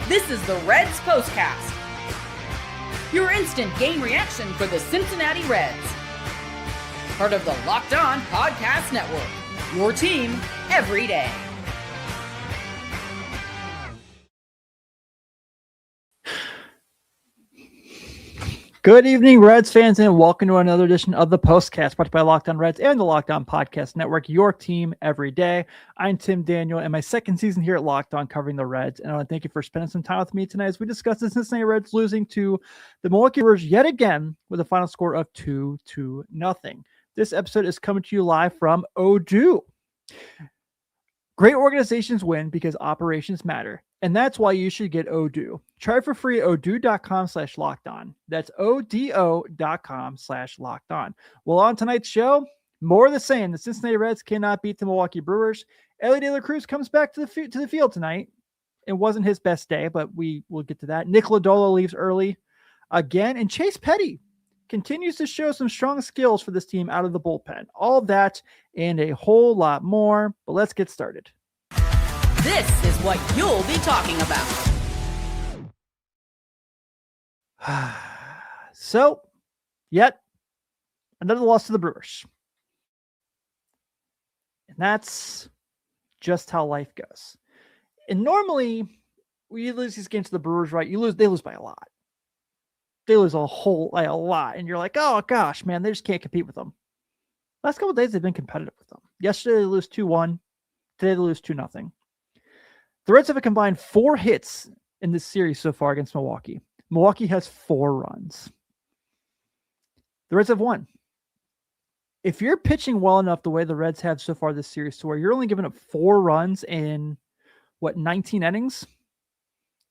This is the Reds POSTCAST, your instant game reaction for the Cincinnati Reds. Part of the Locked On Podcast Network, your team every day. Good evening, Reds fans, and welcome to another edition of the POSTCAST, brought by Locked On Reds and the Locked On Podcast Network, your team every day. I'm Tim Daniel, and my second season here at Locked On covering the Reds, and I want to thank you for spending some time with me tonight as we discuss the Cincinnati Reds losing to the Milwaukee Brewers yet again with a final score of 2-0. This episode is coming to you live from Odoo. Great organizations win because operations matter, and that's why you should get Odoo. Try it for free at odoo.com/lockedon. That's ODO.com/lockedon. Well, on tonight's show, more of the same. The Cincinnati Reds cannot beat the Milwaukee Brewers. Elly De La Cruz comes back to the field tonight. It wasn't his best day, but we will get to that. Nick Lodolo leaves early again, and Chase Petty continues to show some strong skills for this team out of the bullpen. All that and a whole lot more, but let's get started. This is what you'll be talking about. So, yet another loss to the Brewers. And that's just how life goes. And normally, when you lose these games to the Brewers, right, they lose by a lot. They lose a lot. And you're like, oh gosh, man, they just can't compete with them. Last couple of days, they've been competitive with them. Yesterday, they lose 2-1. Today, they lose 2-0. The Reds have a combined 4 hits in this series so far against Milwaukee. Milwaukee has 4 runs. The Reds have 1. If you're pitching well enough the way the Reds have so far this series to where you're only giving up 4 runs in, 19 innings,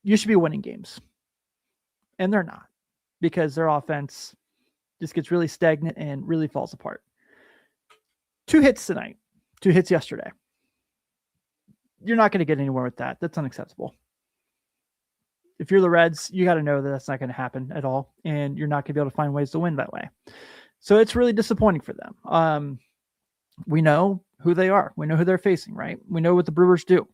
you should be winning games. And they're not, because their offense just gets really stagnant and really falls apart. 2 hits tonight, 2 hits yesterday. You're not going to get anywhere with that. That's unacceptable. If you're the Reds, you got to know that that's not going to happen at all, and you're not going to be able to find ways to win that way. So it's really disappointing for them. We know who they are. We know who they're facing, right? We know what the Brewers do.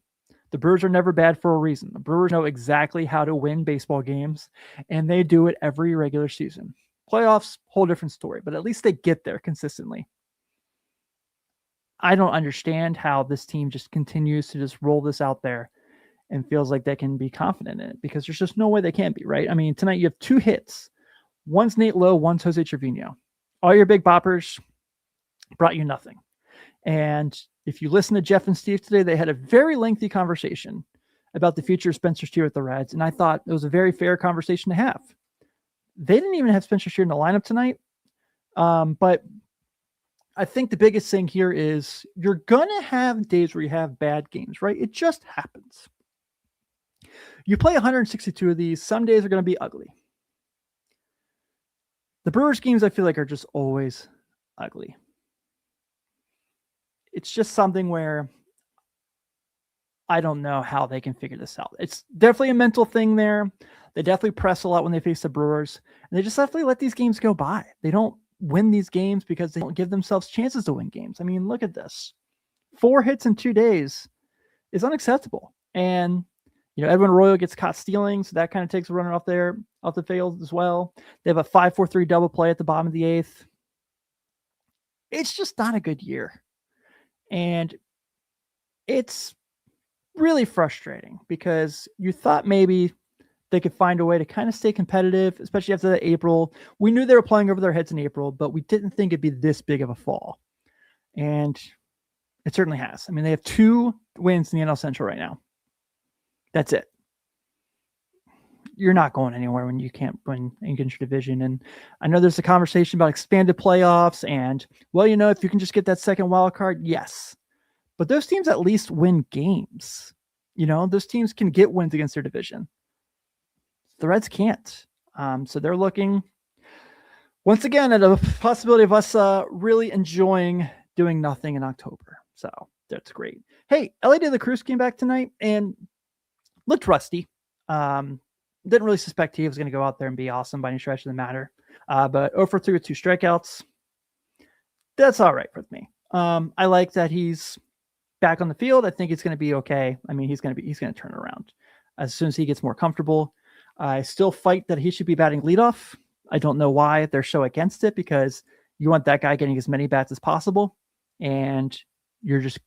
The Brewers are never bad for a reason. The Brewers know exactly how to win baseball games, and they do it every regular season. Playoffs, whole different story, but at least they get there consistently. I don't understand how this team just continues to just roll this out there and feels like they can be confident in it, because there's just no way they can be, right? I mean, tonight you have 2 hits. One's Nate Lowe, one's Jose Trevino. All your big boppers brought you nothing. And if you listen to Jeff and Steve today, they had a very lengthy conversation about the future of Spencer Steer with the Reds, and I thought it was a very fair conversation to have. They didn't even have Spencer Steer in the lineup tonight, but I think the biggest thing here is you're going to have days where you have bad games, right? It just happens. You play 162 of these. Some days are going to be ugly. The Brewers games, I feel like, are just always ugly. It's just something where I don't know how they can figure this out. It's definitely a mental thing there. They definitely press a lot when they face the Brewers, and they just definitely let these games go by. They don't win these games because they don't give themselves chances to win games. I mean, look at this. 4 hits in 2 days is unacceptable. And, Edwin Arroyo gets caught stealing, so that kind of takes a runner off the field as well. They have a 5-4-3 double play at the bottom of the 8th. It's just not a good year. And it's really frustrating because you thought maybe they could find a way to kind of stay competitive, especially after that April. We knew they were playing over their heads in April, but we didn't think it'd be this big of a fall. And it certainly has. I mean, they have 2 wins in the NL Central right now. That's it. You're not going anywhere when you can't win against your division. And I know there's a conversation about expanded playoffs and, well, if you can just get that second wild card, yes. But those teams at least win games. Those teams can get wins against their division. The Reds can't. So they're looking, once again, at a possibility of us really enjoying doing nothing in October. So that's great. Hey, Elly De La Cruz came back tonight and looked rusty. Didn't really suspect he was going to go out there and be awesome by any stretch of the matter. But 0 for 3 with 2 strikeouts. That's all right with me. I like that he's back on the field. I think it's going to be okay. I mean, he's going to turn around. as soon as he gets more comfortable. I still fight that he should be batting leadoff. I don't know why they're so against it, because you want that guy getting as many bats as possible, and you're just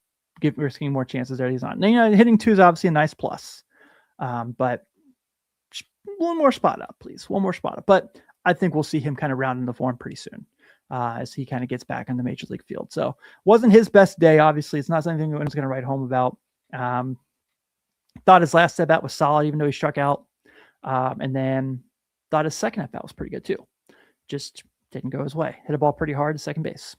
risking more chances that he's on. Now, hitting 2 is obviously a nice plus, but one more spot up, please. One more spot up. But I think we'll see him kind of round in the form pretty soon as he kind of gets back on the major league field. So wasn't his best day. Obviously, it's not something anyone's going to write home about. Thought his last at bat was solid, even though he struck out. And then thought his second at bat was pretty good too. Just didn't go his way. Hit a ball pretty hard to second base.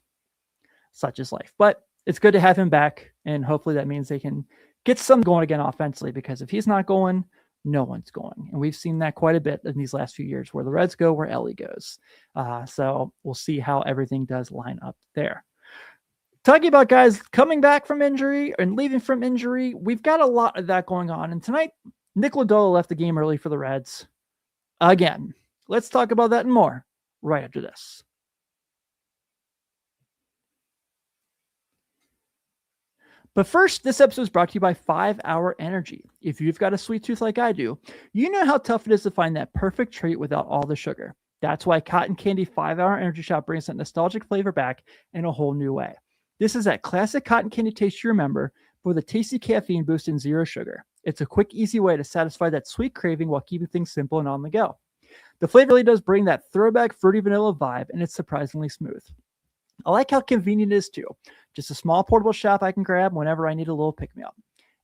Such is life. But it's good to have him back, and hopefully that means they can get some going again offensively, because if he's not going, no one's going. And we've seen that quite a bit in these last few years, where the Reds go, where Elly goes. So we'll see how everything does line up there. Talking about guys coming back from injury and leaving from injury, we've got a lot of that going on. And tonight, Nick Lodolo left the game early for the Reds again. Let's talk about that and more right after this. But first, this episode is brought to you by 5 Hour Energy. If you've got a sweet tooth like I do, you know how tough it is to find that perfect treat without all the sugar. That's why Cotton Candy 5 Hour Energy Shot brings that nostalgic flavor back in a whole new way. This is that classic cotton candy taste you remember, but with a tasty caffeine boost and 0 sugar. It's a quick, easy way to satisfy that sweet craving while keeping things simple and on the go. The flavor really does bring that throwback fruity vanilla vibe, and it's surprisingly smooth. I like how convenient it is too. Just a small portable shop I can grab whenever I need a little pick-me-up.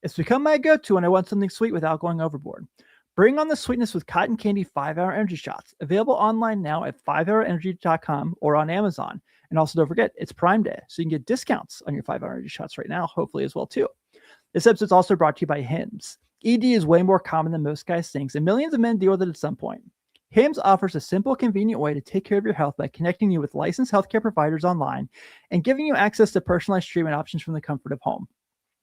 It's become my go-to when I want something sweet without going overboard. Bring on the sweetness with Cotton Candy 5 Hour Energy Shots. Available online now at 5hourenergy.com or on Amazon. And also don't forget, it's Prime Day, so you can get discounts on your 5 Hour Energy Shots right now, hopefully as well too. This episode is also brought to you by Hims. ED is way more common than most guys think, and millions of men deal with it at some point. Hims offers a simple, convenient way to take care of your health by connecting you with licensed healthcare providers online and giving you access to personalized treatment options from the comfort of home.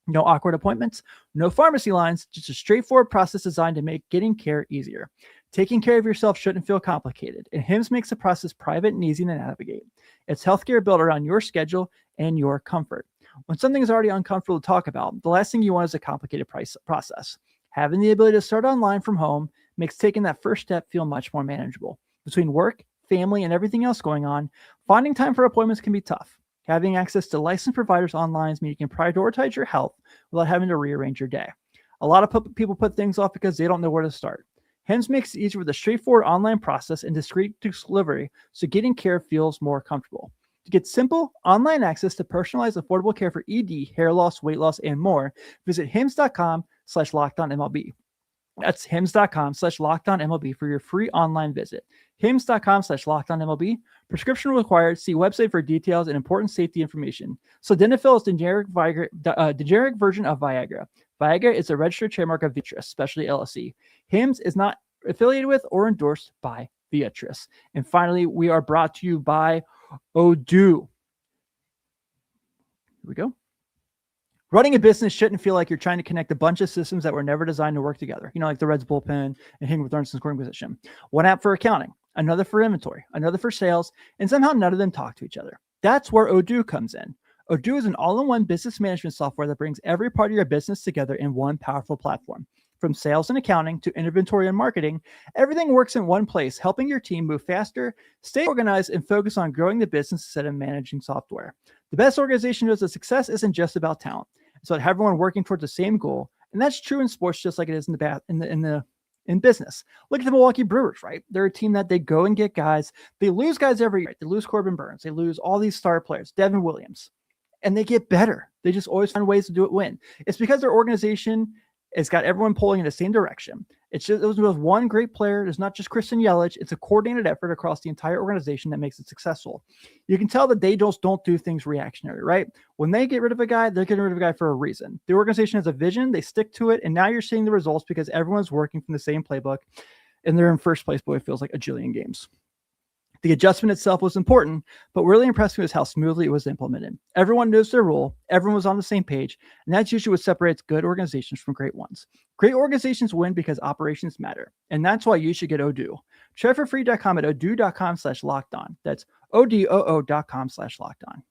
No awkward appointments, no pharmacy lines, just a straightforward process designed to make getting care easier. Taking care of yourself shouldn't feel complicated, and Hims makes the process private and easy to navigate. It's healthcare built around your schedule and your comfort. When something is already uncomfortable to talk about, the last thing you want is a complicated process. Having the ability to start online from home makes taking that first step feel much more manageable. Between work, family, and everything else going on, finding time for appointments can be tough. Having access to licensed providers online means you can prioritize your health without having to rearrange your day. A lot of people put things off because they don't know where to start. Hims makes it easier with a straightforward online process and discreet delivery, so getting care feels more comfortable. To get simple, online access to personalized, affordable care for ED, hair loss, weight loss, and more, visit hims.com/lockedonmlb. That's hims.com/lockedonmlb for your free online visit. hims.com/lockedonmlb. Prescription required. See website for details and important safety information. Sildenafil is the generic version of Viagra. Viagra is a registered trademark of Viatris, specialty LLC. Hims is not affiliated with or endorsed by Viatris. And finally, we are brought to you by Odoo. Here we go. Running a business shouldn't feel like you're trying to connect a bunch of systems that were never designed to work together. You know, like the Reds bullpen and hitting with Arnson's scoring position. One app for accounting, another for inventory, another for sales, and somehow none of them talk to each other. That's where Odoo comes in. Odoo is an all-in-one business management software that brings every part of your business together in one powerful platform. From sales and accounting to inventory and marketing, everything works in one place, helping your team move faster, stay organized, and focus on growing the business instead of managing software. The best organization knows that success isn't just about talent. It's about everyone working towards the same goal, and that's true in sports just like it is in business. Look at the Milwaukee Brewers, right? They're a team that they go and get guys. They lose guys every year. They lose Corbin Burns. They lose all these star players, Devin Williams, and they get better. They just always find ways to do it win. It's because their organization has got everyone pulling in the same direction. It was one great player. It's not just Christian Yelich. It's a coordinated effort across the entire organization that makes it successful. You can tell that they just don't do things reactionary, right? When they get rid of a guy, they're getting rid of a guy for a reason. The organization has a vision. They stick to it. And now you're seeing the results because everyone's working from the same playbook and they're in first place, boy, it feels like a jillion games. The adjustment itself was important, but what really impressed me was how smoothly it was implemented. Everyone knows their role, everyone was on the same page, and that's usually what separates good organizations from great ones. Great organizations win because operations matter, and that's why you should get Odoo. Try for free.com at odoo.com/lockedon. That's odoo.com/lockedon.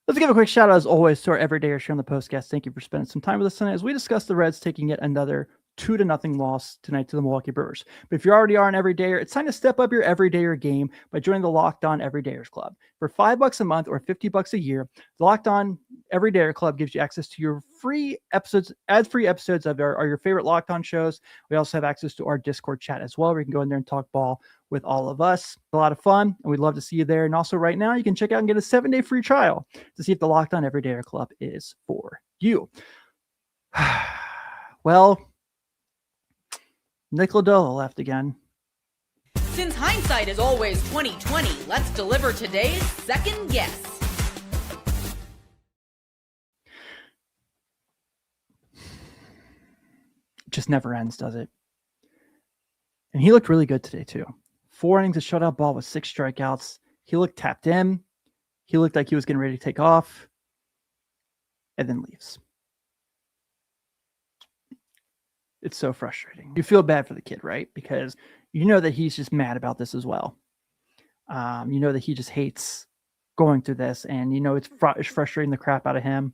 Let's to give a quick shout out, as always, to our everydayers here on the Postcast. Thank you for spending some time with us tonight as we discuss the Reds taking yet another 2-0 loss tonight to the Milwaukee Brewers. But if you already are an everydayer, it's time to step up your everydayer game by joining the Locked On Everydayers Club. For $5 a month or $50 a year, the Locked On Everydayer Club gives you access to your free episodes, ad-free episodes of your favorite Locked On shows. We also have access to our Discord chat as well, where you can go in there and talk ball with all of us. It's a lot of fun, and we'd love to see you there. And also right now, you can check out and get a 7-day free trial to see if the Locked On Everydayer Club is for you. Well, Nick Lodolo left again. Since hindsight is always 20/20, let's deliver today's second guess. It just never ends, does it? And he looked really good today, too. 4 innings of shutout ball with 6 strikeouts. He looked tapped in. He looked like he was getting ready to take off. And then leaves. It's so frustrating. You feel bad for the kid, right? Because you know that he's just mad about this as well. You know that he just hates going through this. And you know it's frustrating the crap out of him.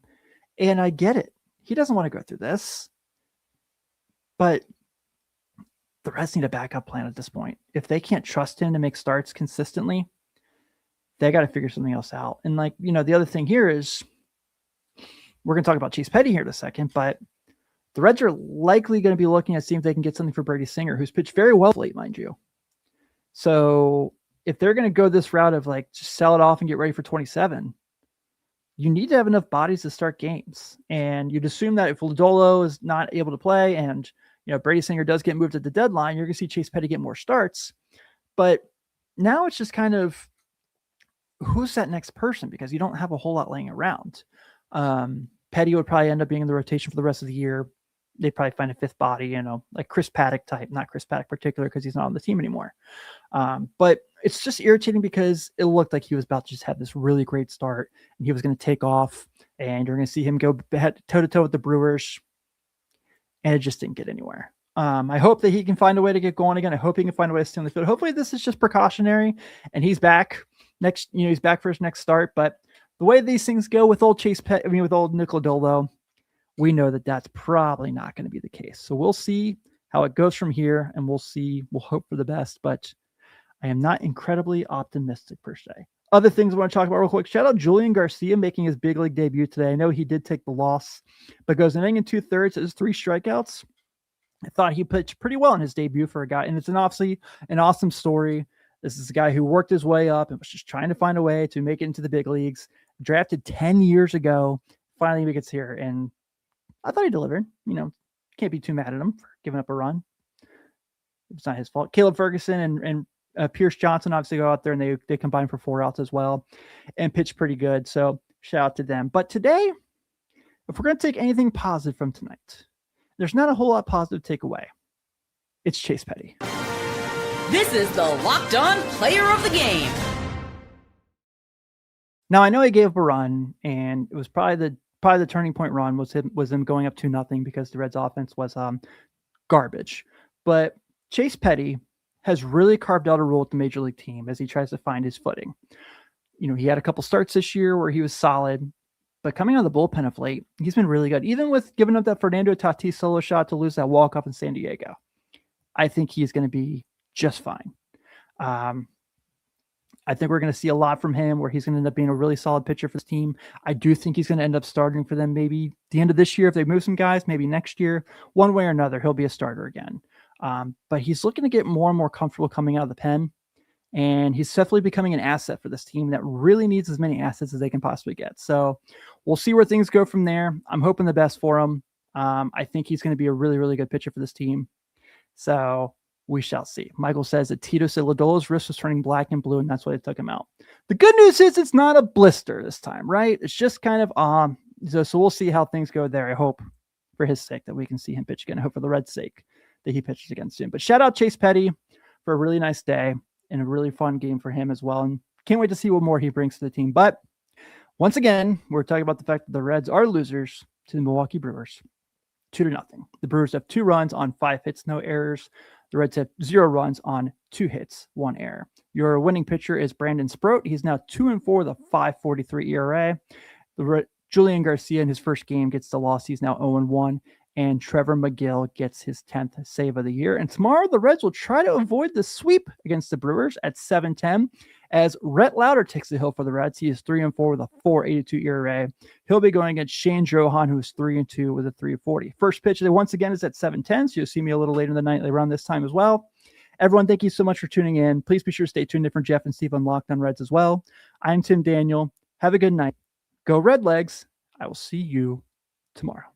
And I get it. He doesn't want to go through this. But the Reds need a backup plan at this point. If they can't trust him to make starts consistently, they got to figure something else out. And the other thing here is we're going to talk about Chase Petty here in a second, but the Reds are likely going to be looking at seeing if they can get something for Brady Singer, who's pitched very well late, mind you. So if they're going to go this route of just sell it off and get ready for 27, you need to have enough bodies to start games. And you'd assume that if Lodolo is not able to play and Brady Singer does get moved at the deadline, you're going to see Chase Petty get more starts. But now it's just kind of, who's that next person? Because you don't have a whole lot laying around. Petty would probably end up being in the rotation for the rest of the year. They'd probably find a fifth body, like Chris Paddock type, not Chris Paddock particular because he's not on the team anymore. But it's just irritating because it looked like he was about to just have this really great start and he was going to take off and you're going to see him go toe-to-toe with the Brewers. And it just didn't get anywhere. I hope that he can find a way to get going again. I hope he can find a way to stay on the field. Hopefully this is just precautionary and he's back next, he's back for his next start. But the way these things go with old with old Nick Lodolo, we know that that's probably not going to be the case. So we'll see how it goes from here and we'll hope for the best, but I am not incredibly optimistic per se. Other things I want to talk about real quick. Shout out Julian Garcia making his big league debut today. I know he did take the loss, but goes an inning and 2/3. It's 3 strikeouts. I thought he pitched pretty well in his debut for a guy, and it's obviously an awesome story. This is a guy who worked his way up and was just trying to find a way to make it into the big leagues. Drafted 10 years ago, finally gets here, and I thought he delivered. Can't be too mad at him for giving up a run. It's not his fault. Caleb Ferguson and Pierce Johnson obviously go out there and they combine for 4 outs as well and pitch pretty good. So shout out to them. But today, if we're going to take anything positive from tonight, there's not a whole lot positive to take away. It's Chase Petty. This is the Locked On Player of the Game. Now I know he gave up a run and it was probably the turning point run was them going up 2-0 because the Reds offense was garbage. But Chase Petty has really carved out a role with the major league team as he tries to find his footing. He had a couple starts this year where he was solid, but coming out of the bullpen of late, he's been really good. Even with giving up that Fernando Tatis solo shot to lose that walk-off in San Diego, I think he's going to be just fine. I think we're going to see a lot from him where he's going to end up being a really solid pitcher for this team. I do think he's going to end up starting for them maybe the end of this year if they move some guys, maybe next year. One way or another, he'll be a starter again. But he's looking to get more and more comfortable coming out of the pen, and he's definitely becoming an asset for this team that really needs as many assets as they can possibly get. So we'll see where things go from there. I'm hoping the best for him. I think he's going to be a really, really good pitcher for this team. So we shall see. Michael says that Tito said Lodolo's wrist was turning black and blue, and that's why they took him out. The good news is it's not a blister this time, right? It's just kind of so we'll see how things go there. I hope for his sake that we can see him pitch again. I hope for the Reds' sake that he pitches again soon. But shout out Chase Petty for a really nice day and a really fun game for him as well. And can't wait to see what more he brings to the team. But once again, we're talking about the fact that the Reds are losers to the Milwaukee Brewers, 2-0. The Brewers have 2 runs on 5 hits, no errors. The Reds have 0 runs on 2 hits, 1 error. Your winning pitcher is Brandon Sproat. He's now 2-4 with a 5.43 ERA. Julian Garcia in his first game gets the loss. He's now 0-1. And Trevor McGill gets his 10th save of the year. And tomorrow, the Reds will try to avoid the sweep against the Brewers at 7:10 as Rhett Lowder takes the hill for the Reds. He is 3-4 with a 4.82 ERA. He'll be going against Shane Johan, who is 3-2 with a 3.40. First pitch, once again, is at 7:10, so you'll see me a little later in the night around this time as well. Everyone, thank you so much for tuning in. Please be sure to stay tuned in for Jeff and Steve on Locked On Reds as well. I'm Tim Daniel. Have a good night. Go Red Legs. I will see you tomorrow.